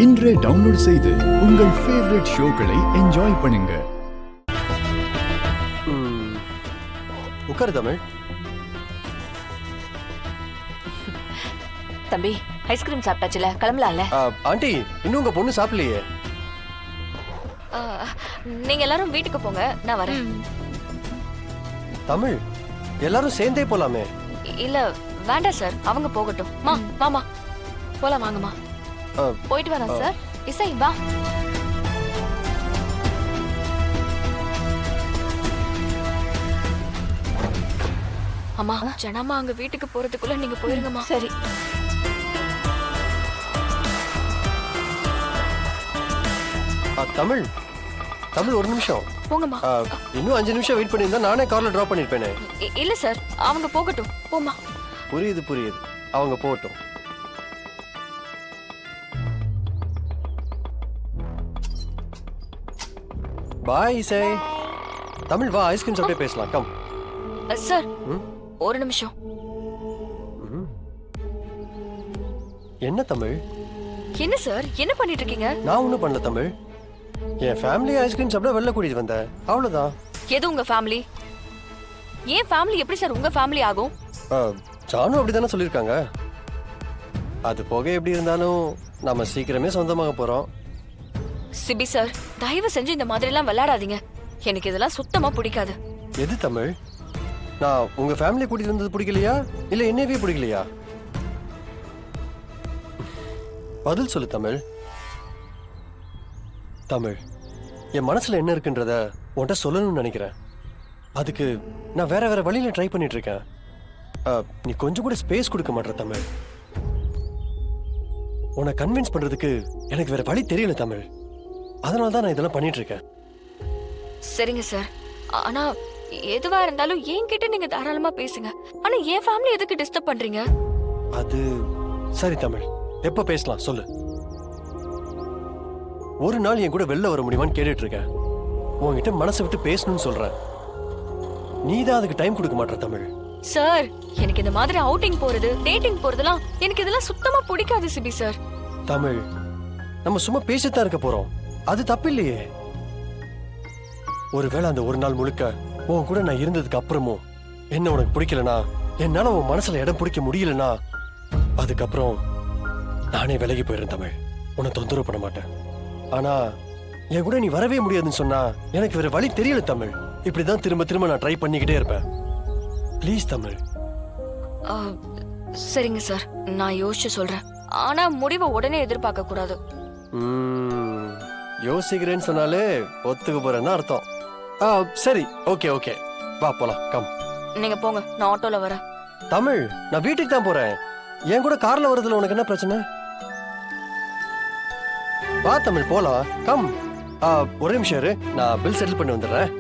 இன்றே டவுன்லோட் செய்து உங்கள் ஃபேவரட் ஷோக்களை என்ஜாய் பண்ணுங்க. உட்காரு தமிழ். தம்பி ஐஸ்கிரீம் சாப்பிட்டாச்சுல, கிளம்பலாம்ல? ஆண்டி இன்னும் உங்க பொண்ணு சாப்பிடலையே. நீங்க எல்லாரும் வீட்டுக்கு போங்க, நான் வரேன். தமிழ் எல்லாரும் சேர்ந்தே போலாமே. இல்ல வேண்டாம் சார், அவங்க போகட்டும். மாமா போலாம், வாங்கம்மா. போயிட்டு வரேன் சார். இசை வா. அம்மா ஜனமா அங்க வீட்டுக்கு போறதுக்குள்ள நீங்க போயிருங்கம்மா. சரி. தமிழ் தமிழ் ஒரு நிமிஷம் போங்கம்மா. இன்னும் 5 நிமிஷம் வெயிட் பண்ணியிருந்தா நானே கார்ல டிராப் பண்ணிருப்பேனே. இல்ல சார், அவங்க போகட்டும். போமா. புரியுது புரியுது, அவங்க போகட்டும். பாய் இசை. தமிழ் வா, ஐஸ்கிரீம் சாப்பிட்டே பேசலாம். கம் சார், ஒரு நிமிஷம். என்ன தமிழ்? என்ன சார், என்ன பண்ணிட்டு இருக்கீங்க? நான் ஒன்றும் பண்ணல தமிழ். என் ஃபேமிலி ஐஸ்கிரீம் சாப்பிட வெளில கூட்டிட்டு வந்தேன், அவ்வளவுதான். எது உங்க ஃபேமிலி? ஏன் ஃபேமிலி எப்படி சார் உங்க ஃபேமிலி ஆகும்? ஜானு அப்படிதானே சொல்லியிருக்காங்க. அது போக எப்படி இருந்தாலும் நம்ம சீக்கிரமே சொந்தமாக போறோம். சிபி சார், தயவு செஞ்சு இந்த மாதிரி எல்லாம் விளையாடாதீங்க. எனக்கு இதெல்லாம் சுத்தமா பிடிக்காது. எது தமிழ்? நான் உங்க ஃபேமிலி கூட்டிட்டு வந்தது பிடிக்கலையா இல்ல என்னவே பிடிக்கலையா? பதில் சொல்லு தமிழ். தமிழ், என் மனசுல என்ன இருக்குன்றத உன்கிட்ட சொல்லணும்னு நினைக்கிறேன். அதுக்கு நான் வேற வேற வழியில ட்ரை பண்ணிட்டு இருக்கேன். நீ கொஞ்சம் கூட ஸ்பேஸ் கொடுக்க மாட்டேற தமிழ். உன்னை கன்வின்ஸ் பண்றதுக்கு எனக்கு வேற வழி தெரியல தமிழ். அதனால தான் நான் இதெல்லாம் பண்ணிட்டு இருக்கேன். சரிங்க சார், ஆனா எதுவா இருந்தாலும் என்கிட்ட நீங்க தாராளமா பேசுங்க. ஆனா என் ஃபேமிலி எதுக்கு டிஸ்டர்ப் பண்றீங்க? அது சரி தமிழ், எப்ப பேசலாம் சொல்லு. ஒரு நாள் என் கூட வெளில வர முடியுமான்னு கேட்டுட்டு இருக்கேன். உன்கிட்ட மனசை விட்டு பேசணும்னு சொல்றேன். நீதான் அதுக்கு டைம் கொடுக்க மாட்டேற தமிழ். சார், எனக்கு இந்த மாதிரி அவுட்டிங் போறது, டேட்டிங் போறதெல்லாம் எனக்கு இதெல்லாம் சுத்தமா பிடிக்காது சிபி சார். தமிழ், நம்ம சும்மா பேசித்தான் இருக்க போறோம், அது தப்பு இல்லையே. ஒருவேளை அந்த ஒரு நாள் முழுக்க உன் கூட நான் இருந்ததுக்கு அப்புறமும் என்ன உனக்கு பிடிக்கலனா, என்னால உன் மனசுல இடம் பிடிக்க முடியலனா, அதுக்கப்புறம் நானே விலகி போயிடுறேன் தமிழ். உன்னை தொந்தரவு பண்ண மாட்டேன். ஆனா என் கூட நீ வரவே முடியாதுன்னு சொன்னா எனக்கு வேற வழி தெரியல தமிழ். இப்படிதான் திரும்ப திரும்ப நான் ட்ரை பண்ணிக்கிட்டே இருப்பேன். ப்ளீஸ் தமிழ். சரிங்க சார், நான் யோசிச்சு சொல்றேன். ஆனா முடிவை உடனே எதிர்பார்க்க கூடாது. யோசிக்கிறேன்னு சொன்னாலே ஒத்துக்க போறேன்னு அர்த்தம். சரி, ஓகே ஓகே, வா போலாம். கம். நீங்க போங்க, நான் ஆட்டோல வரேன். தமிழ், நான் வீட்டுக்கு தான் போறேன். என் கூட கார்ல வரதுல உனக்கு என்ன பிரச்சனை? வா தமிழ், போலாம். கம். ஒரு நிமிஷம் இரு, நான் பில் செட்டில் பண்ணி வந்துடுறேன்.